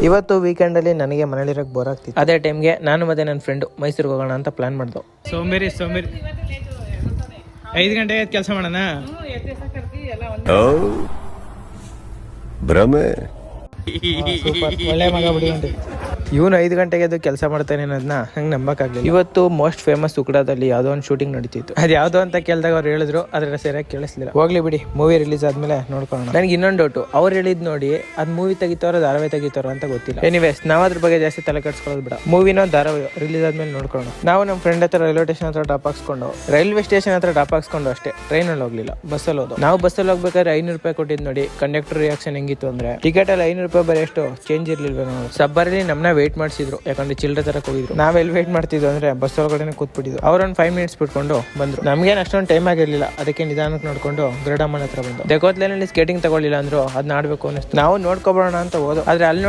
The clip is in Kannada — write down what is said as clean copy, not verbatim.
ಇವತ್ತು ವೀಕೆಂಡಲ್ಲಿ ನನಗೆ ಮನೇಲಿರೋಕೆ ಬೋರ್ ಆಗ್ತಿತ್ತು. ಅದೇ ಟೈಮ್ಗೆ ನಾನು ಮತ್ತೆ ನನ್ನ ಫ್ರೆಂಡು ಮೈಸೂರಿಗೆ ಹೋಗೋಣ ಅಂತ ಪ್ಲಾನ್ ಮಾಡ್ದೋ. ಸೋಮೇರಿ 5 ಗಂಟೆಗೆ ಕೆಲಸ ಮಾಡೋಣ. ಭ್ರಮೆ ಒಳ್ಳೆ ಮಗ ಬಿಡಿ ಅಂತ ಇವನು 5 ಗಂಟೆಗೆ ಅದು ಕೆಲಸ ಮಾಡ್ತಾನೆ ಅನ್ನೋದನ್ನ ನಂಗೆ ನಂಬಕ್ಕಾಗಲಿಲ್ಲ. ಇವತ್ತು ಮೋಸ್ಟ್ ಫೇಮಸ್ ಉಕಡಾದಲ್ಲಿ ಯಾವುದೋ ಒಂದು ಶೂಟಿಂಗ್ ನಡೀತಿತ್ತು. ಅದು ಯಾವುದೋ ಅಂತ ಕೇಳಿದಾಗ ಅವ್ರು ಹೇಳಿದ್ರು, ಅದ್ರ ಸರಿಯಾಗಿ ಕೇಳಿಸ್ಲಿಲ್ಲ. ಹೋಗ್ಲಿ ಬಿಡಿ, ಮೂವಿ ರಿಲೀಸ್ ಆದ್ಮೇಲೆ ನೋಡ್ಕೊಳ್ಳೋಣ. ನನಗೆ ಇನ್ನೊಂದು ಡೌಟು, ಅವ್ರು ಹೇಳಿದ್ ನೋಡಿ ಅದು ಮೂವಿ ತೆಗಿತಾರೋ ಧಾರಾವಾಹಿ ತೆಗಿತಾರೋ ಅಂತ ಗೊತ್ತಿಲ್ಲ. ಎನಿವೇಸ್, ನಾವು ಅದ್ರ ಬಗ್ಗೆ ಜಾಸ್ತಿ ತಲೆ ಕೆಡಿಸ್ಕೊಳ್ಳೋದು ಬೇಡ. ಮೂವಿನೋ ಧಾರಾವಾಹಿ ರಿಲೀಸ್ ಆದ್ಮೇಲೆ ನೋಡ್ಕೊಳ್ಳೋಣ. ನಾವು ನಮ್ಮ ಫ್ರೆಂಡ್ ಹತ್ರ ರೈಲ್ವೆ ಸ್ಟೇಷನ್ ಹತ್ರ ಟಾಪ್ ಹಾಕ್ಸ್ಕೊಂಡು ಅಷ್ಟೇ, ಟ್ರೈನಲ್ಲಿ ಹೋಗ್ಲಿಲ್ಲ, ಬಸ್ಸಲ್ಲಿ ಹೋದೋ. ನಾವು ಬಸ್ಸಲ್ಲಿ ಹೋಗ್ಬೇಕಾದ್ರೆ 500 ರೂಪಾಯಿ ಕೊಟ್ಟಿದ್ದು ನೋಡಿ ಕಂಡಕ್ಟರ್ ರಿಯಾಕ್ಷನ್ ಹೆಂಗಿತ್ತು ಅಂದ್ರೆ, ಟಿಕೆಟ್ ಅಲ್ಲಿ 500 ರೂಪಾಯಿ ಬರೀ ಎಷ್ಟು ಚೇಂಜ್ ಇರ್ಲಿಲ್ವ. ನಾವು ಸಬ್ಬರಲ್ಲಿ ನಮ್ಮನ್ನ ವೇಟ್ ಮಾಡಿಸಿದ್ರು, ಯಾಕಂದ್ರೆ ಚಿಲ್ಲರೆ ತರಕ್ ಹೋಗಿದ್ರು. ನಾವೆಲ್ಲಿ ವೇಟ್ ಮಾಡ್ತಿದ್ವು ಅಂದ್ರೆ ಬಸ್ ಒಳಗಡೆ ಕೂತ್ಬಿಟ್ಟಿದ್ವು. ಅವ್ರೊಂದು 5 ಮಿನಿಟ್ಸ್ ಬಿಟ್ಕೊಂಡು ಬಂದ್ರು. ನಮ್ಗೇನು ಅಷ್ಟೊಂದು ಟೈಮ್ ಆಗಿರ್ಲಿಲ್ಲ, ಅದಕ್ಕೆ ನಿಧಾನಕ್ಕೆ ನೋಡ್ಕೊಂಡು ಗರುಡಮ್ಮನ ಹತ್ರ ಬಂದು. ದೇಕೋತ್ಲೆನಲ್ಲಿ ಸ್ಕೇಟಿಂಗ್ ತಗೊಳ್ಳಿಲ್ಲ ಅಂದ್ರು, ಅದನ್ನ ಆಡ್ಬೇಕು ಅನ್ನಿಸ್ತು. ನಾವು ನೋಡ್ಕೊಬೋಣ ಅಂತ ಹೋದೋ, ಆದ್ರೆ ಅಲ್ಲಿ